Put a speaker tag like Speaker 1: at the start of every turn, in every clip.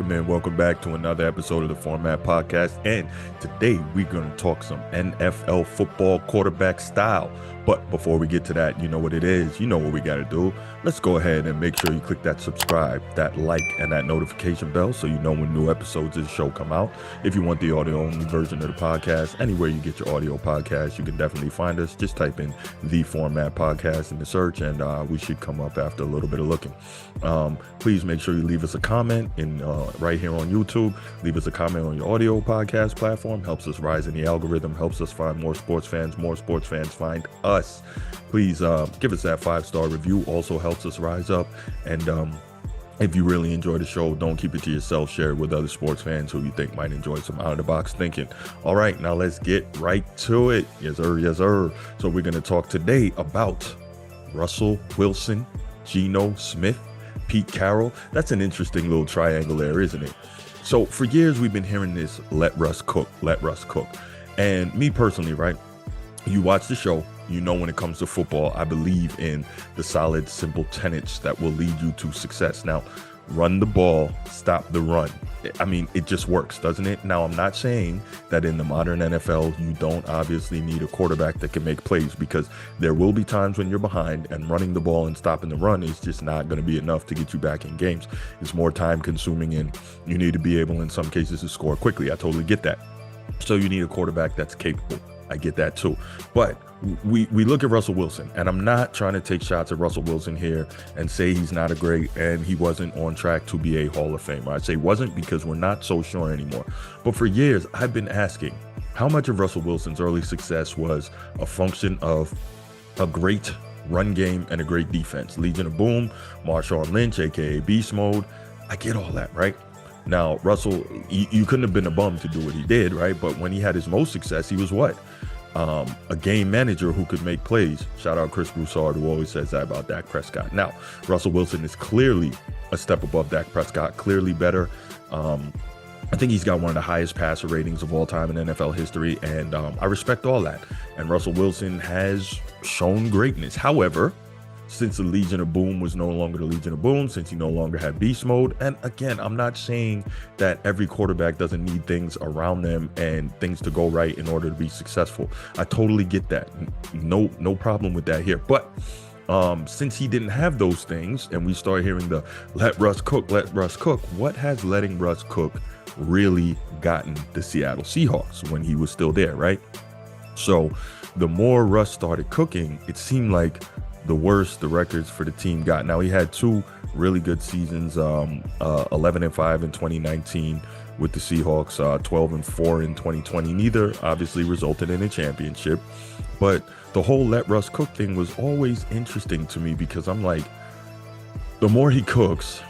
Speaker 1: man? Welcome back to another episode of the Format Podcast. And today we're going to talk some NFL football quarterback style. But before we get to that, you know what it is. You know what we got to do. Let's go ahead and make sure you click that subscribe, that like, and that notification bell so you know when new episodes of the show come out. If you want the audio-only version of the podcast, anywhere you get your audio podcast, you can definitely find us. Just type in the Format Podcast in the search, and we should come up after a little bit of looking. Please make sure you leave us a comment right here on YouTube. Leave us a comment on your audio podcast platform. Helps us rise in the algorithm, helps us find more sports fans find us. Please give us that 5-star review. Also helps us rise up. And if you really enjoy the show, don't keep it to yourself. Share it with other sports fans who you think might enjoy some out-of-the-box thinking. All right, now let's get right to it. Yes, sir. Yes, sir. So we're going to talk today about Russell Wilson, Geno Smith, Pete Carrol. That's an interesting little triangle there, isn't it? So for years, we've been hearing this, let Russ cook, let Russ cook. And me personally, right? You watch the show, you know when it comes to football, I believe in the solid, simple tenets that will lead you to success. Now, run the ball, stop the run. I mean, it just works, doesn't it? Now, I'm not saying that in the modern NFL, you don't obviously need a quarterback that can make plays, because there will be times when you're behind and running the ball and stopping the run is just not going to be enough to get you back in games. It's more time consuming, and you need to be able in some cases to score quickly. I totally get that. So you need a quarterback that's capable. I get that too. But we look at Russell Wilson, and I'm not trying to take shots at Russell Wilson here and say he's not a great and he wasn't on track to be a Hall of Famer. I say wasn't because we're not so sure anymore. But for years, I've been asking how much of Russell Wilson's early success was a function of a great run game and a great defense. Legion of Boom, Marshawn Lynch, aka Beast Mode. I get all that, right? Now, Russell, you couldn't have been a bum to do what he did, right? But when he had his most success, he was what? A game manager who could make plays. Shout out Chris Broussard, who always says that about Dak Prescott. Now, Russell Wilson is clearly a step above Dak Prescott, clearly better. I think he's got one of the highest passer ratings of all time in NFL history, and I respect all that. And Russell Wilson has shown greatness. However, since the Legion of Boom was no longer the Legion of Boom, since he no longer had beast mode. And again, I'm not saying that every quarterback doesn't need things around them and things to go right in order to be successful. I totally get that. No problem with that here. But since he didn't have those things and we start hearing the let Russ cook, what has letting Russ cook really gotten the Seattle Seahawks when he was still there, right? So the more Russ started cooking, it seemed like the worse the records for the team got. Now, he had two really good seasons, 11-5 in 2019 with the Seahawks, 12-4 in 2020. Neither obviously resulted in a championship, but the whole let Russ cook thing was always interesting to me, because I'm like, the more he cooks,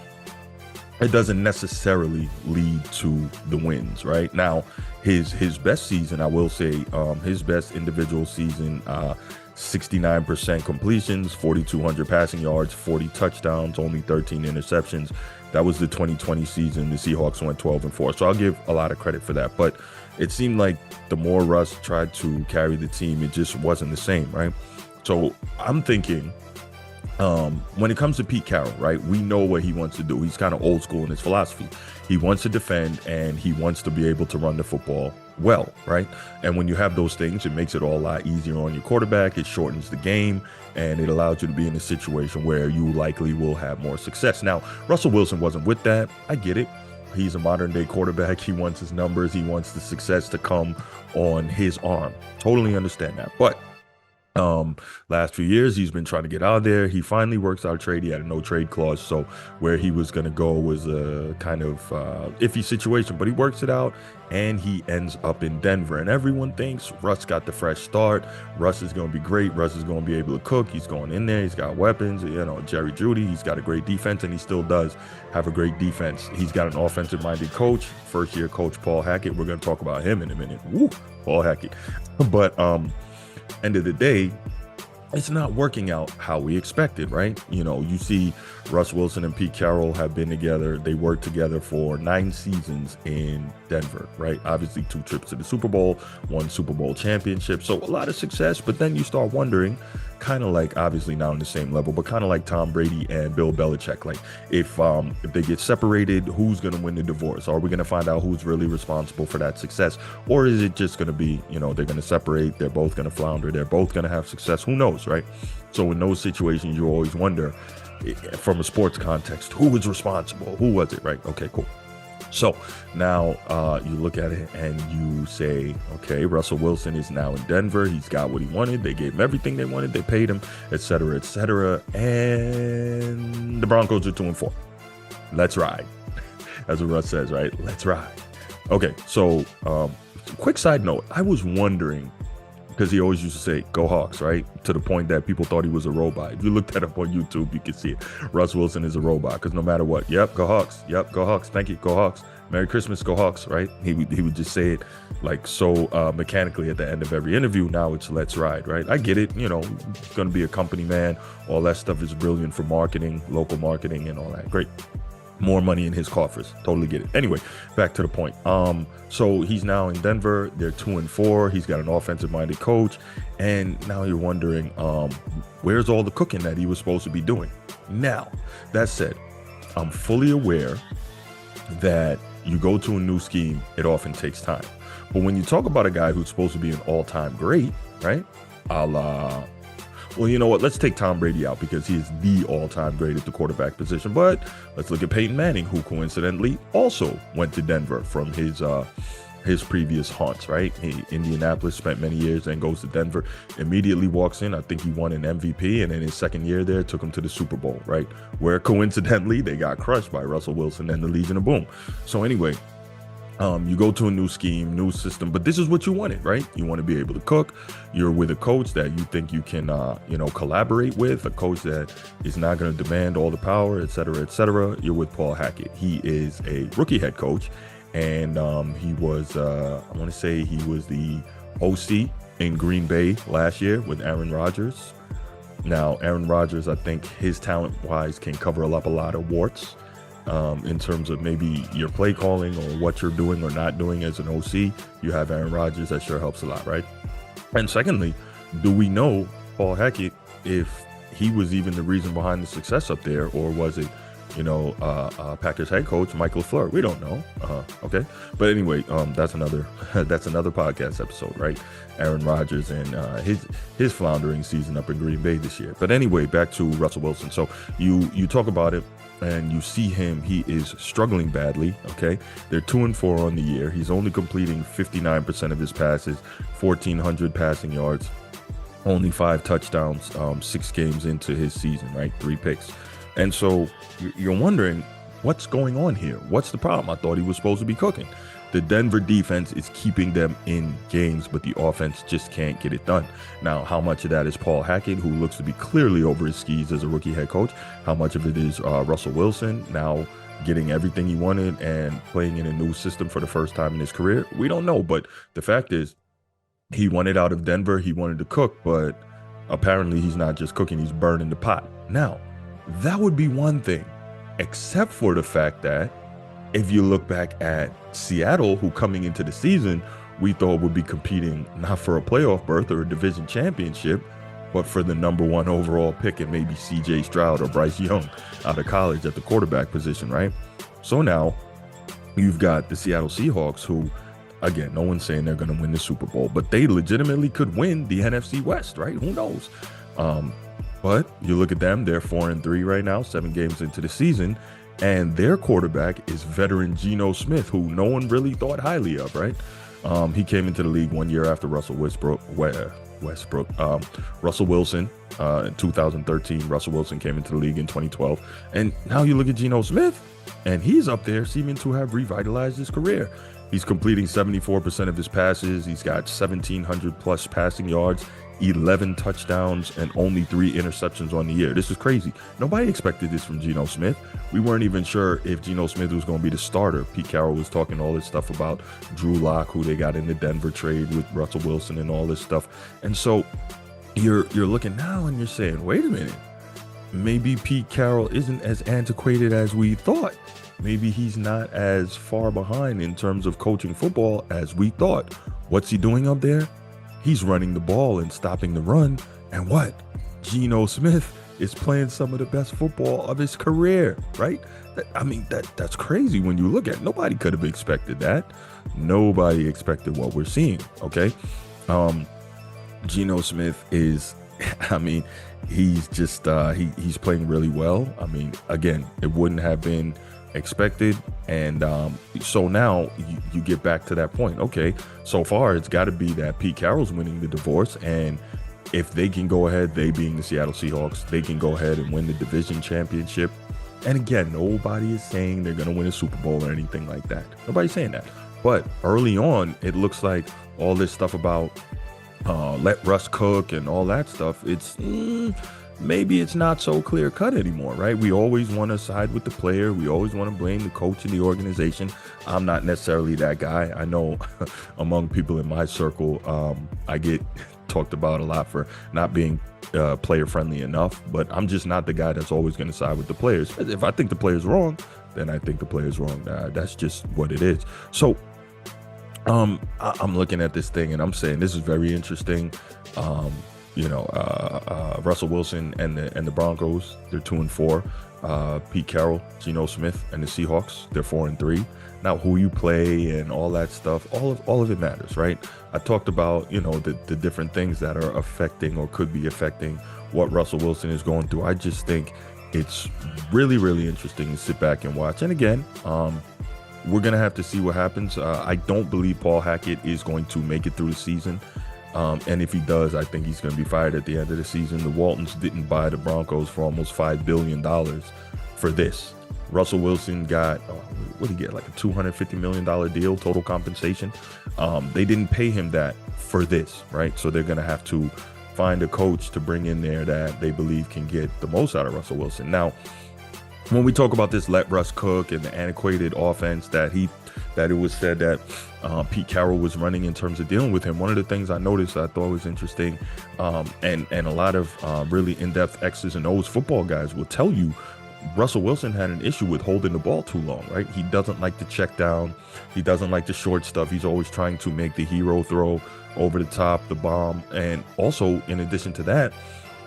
Speaker 1: it doesn't necessarily lead to the wins, right? Now, his best season, I will say, his best individual season, 69% completions, 4,200 passing yards, 40 touchdowns, only 13 interceptions. That was the 2020 season. The Seahawks went 12-4. So I'll give a lot of credit for that. But it seemed like the more Russ tried to carry the team, it just wasn't the same, right? So I'm thinking, when it comes to Pete Carrol, right, we know what he wants to do. He's kind of old school in his philosophy. He wants to defend, and he wants to be able to run the football well, right? And when you have those things, it makes it all a lot easier on your quarterback. It shortens the game, and it allows you to be in a situation where you likely will have more success. Now, Russell Wilson wasn't with that. I get it. He's a modern day quarterback. He wants his numbers. He wants the success to come on his arm. Totally understand that. But last few years, he's been trying to get out of there. He finally works out a trade. He had a no trade clause, so where he was going to go was a kind of iffy situation, but he works it out, and he ends up in Denver. And everyone thinks Russ got the fresh start. Russ is going to be great. Russ is going to be able to cook. He's going in there. He's got weapons, Jerry Jeudy. He's got a great defense, and he still does have a great defense. He's got an offensive-minded coach, first-year coach Paul Hackett. We're going to talk about him in a minute. Woo, Paul Hackett. But end of the day, it's not working out how we expected, right? You see Russ Wilson and Pete Carrol have been together. They worked together for 9 seasons in Denver, right? Obviously 2 trips to the Super Bowl, 1 Super Bowl championship. So a lot of success, but then you start wondering, kind of like, obviously not on the same level, but kind of like Tom Brady and Bill Belichick. Like if they get separated, who's going to win the divorce? Are we going to find out who's really responsible for that success? Or is it just going to be, they're going to separate, they're both going to flounder, they're both going to have success? Who knows, right? So in those situations, you always wonder, from a sports context, who was responsible? Who was it, right? Okay, cool. So now you look at it and you say, okay, Russell Wilson is now in Denver. He's got what he wanted. They gave him everything they wanted. They paid him, et cetera, et cetera. And the Broncos are 2-4. Let's ride. That's what Russ says, right? Let's ride. Okay, so quick side note. I was wondering, because he always used to say, go Hawks, right? To the point that people thought he was a robot. If you look that up on YouTube, you can see it. Russ Wilson is a robot, because no matter what, yep, go Hawks. Yep, go Hawks. Thank you, go Hawks. Merry Christmas, go Hawks, right? He would just say it like so mechanically at the end of every interview. Now it's let's ride, right? I get it. Going to be a company man. All that stuff is brilliant for marketing, local marketing and all that. Great. More money in his coffers. Totally get it. Anyway, back to the point. So he's now in Denver. They're 2-4. He's got an offensive-minded coach. And now you're wondering, where's all the cooking that he was supposed to be doing? Now, that said, I'm fully aware that you go to a new scheme, it often takes time. But when you talk about a guy who's supposed to be an all-time great, right? Well, you know what? Let's take Tom Brady out because he is the all-time great at the quarterback position. But let's look at Peyton Manning, who coincidentally also went to Denver from his previous haunts, right? Indianapolis, spent many years, then goes to Denver, immediately walks in. I think he won an MVP, and in his second year there, took him to the Super Bowl, right? Where coincidentally, they got crushed by Russell Wilson and the Legion of Boom. So anyway, you go to a new scheme, new system, but this is what you wanted, right? You want to be able to cook. You're with a coach that you think you can, collaborate with, a coach that is not going to demand all the power, et cetera, et cetera. You're with Paul Hackett. He is a rookie head coach, and he was, I want to say he was the OC in Green Bay last year with Aaron Rodgers. Now, Aaron Rodgers, I think his talent-wise can cover up a lot of warts. In terms of maybe your play calling or what you're doing or not doing as an OC, you have Aaron Rodgers. That sure helps a lot, right? And secondly, do we know Paul Hackett, if he was even the reason behind the success up there, or was it, Packers head coach Mike LaFleur? We don't know. Okay, but anyway, that's another podcast episode, right? Aaron Rodgers and his floundering season up in Green Bay this year. But anyway, back to Russell Wilson. So you talk about it. And you see him, he is struggling badly, okay? They're 2-4 on the year. He's only completing 59% of his passes, 1,400 passing yards, only 5 touchdowns, 6 games into his season, right? 3 picks. And so you're wondering, what's going on here? What's the problem? I thought he was supposed to be cooking. The Denver defense is keeping them in games, but the offense just can't get it done. Now, how much of that is Paul Hackett, who looks to be clearly over his skis as a rookie head coach? How much of it is Russell Wilson now getting everything he wanted and playing in a new system for the first time in his career? We don't know, but the fact is he wanted out of Denver. He wanted to cook, but apparently he's not just cooking, he's burning the pot. Now, that would be one thing, except for the fact that if you look back at Seattle, who coming into the season, we thought would be competing not for a playoff berth or a division championship, but for the number 1 overall pick and maybe CJ Stroud or Bryce Young out of college at the quarterback position, right? So now you've got the Seattle Seahawks, who, again, no one's saying they're going to win the Super Bowl, but they legitimately could win the NFC West, right? Who knows? But you look at them, they're 4-3 right now, 7 games into the season. And their quarterback is veteran Geno Smith, who no one really thought highly of, right? He came into the league 1 year after Russell Wilson in 2013. Russell Wilson came into the league in 2012. And now you look at Geno Smith, and he's up there seeming to have revitalized his career. He's completing 74% of his passes. He's got 1,700 plus passing yards, 11 touchdowns, and only 3 interceptions on the year. This is crazy. Nobody expected this from Geno Smith. We weren't even sure if Geno Smith was going to be the starter. Pete Carrol was talking all this stuff about Drew Lock, who they got in the Denver trade with Russell Wilson and all this stuff. And so you're looking now and you're saying, wait a minute, maybe Pete Carrol isn't as antiquated as we thought. Maybe he's not as far behind in terms of coaching football as we thought. What's he doing up there? He's running the ball and stopping the run. And what? Geno Smith is playing some of the best football of his career, right? That's crazy when you look at it. Nobody could have expected that. Nobody expected what we're seeing, okay? Geno Smith is, he's just, he's playing really well. Again, it wouldn't have been expected. And so now you get back to that point. Okay, so far it's got to be that Pete Carroll's winning the divorce. And if they can go ahead, they being the Seattle Seahawks, they can go ahead and win the division championship. And again, nobody is saying they're going to win a Super Bowl or anything like that. Nobody's saying that. But early on, it looks like all this stuff about let Russ cook and all that stuff, it's maybe it's not so clear cut anymore, right? We always want to side with the player. We always want to blame the coach and the organization. I'm not necessarily that guy. I know among people in my circle, I get talked about a lot for not being player friendly enough, but I'm just not the guy that's always going to side with the players. If I think the player's wrong, then I think the player's wrong. That's just what it is. So I'm looking at this thing and I'm saying this is very interesting. Russell Wilson and the Broncos, they're 2-4. Pete Carrol, Geno Smith, and the Seahawks, they're 4-3. Now, who you play and all that stuff, all of it matters, right? I talked about, the different things that are affecting or could be affecting what Russell Wilson is going through. I just think it's really, really interesting to sit back and watch. And again, we're going to have to see what happens. I don't believe Paul Hackett is going to make it through the season. And if he does, I think he's going to be fired at the end of the season. The Waltons didn't buy the Broncos for almost $5 billion for this. Russell Wilson got, what did he get, like a $250 million deal, total compensation. They didn't pay him that for this, right? So they're going to have to find a coach to bring in there that they believe can get the most out of Russell Wilson. Now, when we talk about this let Russ cook and the antiquated offense that it was said that Pete Carroll was running in terms of dealing with him, one of the things I noticed I thought was interesting, and a lot of really in-depth X's and O's football guys will tell you Russell Wilson had an issue with holding the ball too long, right? He doesn't like to check down. He doesn't like the short stuff. He's always trying to make the hero throw over the top, the bomb. And also, in addition to that,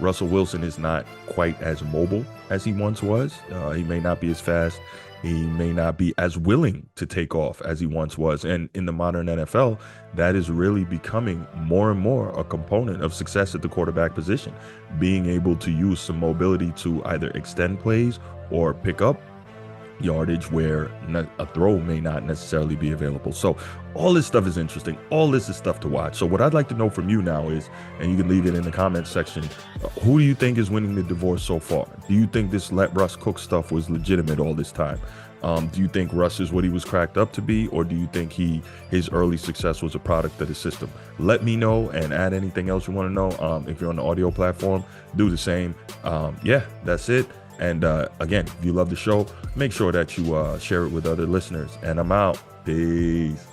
Speaker 1: Russell Wilson is not quite as mobile as he once was. He may not be as fast. He may not be as willing to take off as he once was. And in the modern NFL, that is really becoming more and more a component of success at the quarterback position. Being able to use some mobility to either extend plays or pick up yardage where a throw may not necessarily be available. So all this stuff is interesting. All this is stuff to watch. So what I'd like to know from you now is, and you can leave it in the comments section, who do you think is winning the divorce so far? Do you think this let Russ cook stuff was legitimate all this time? Do you think Russ is what he was cracked up to be, or do you think his early success was a product of the system? Let me know and add anything else you want to know. If you're on the audio platform, do the same. Yeah, that's it. And again, if you love the show, make sure that you share it with other listeners. And I'm out. Peace.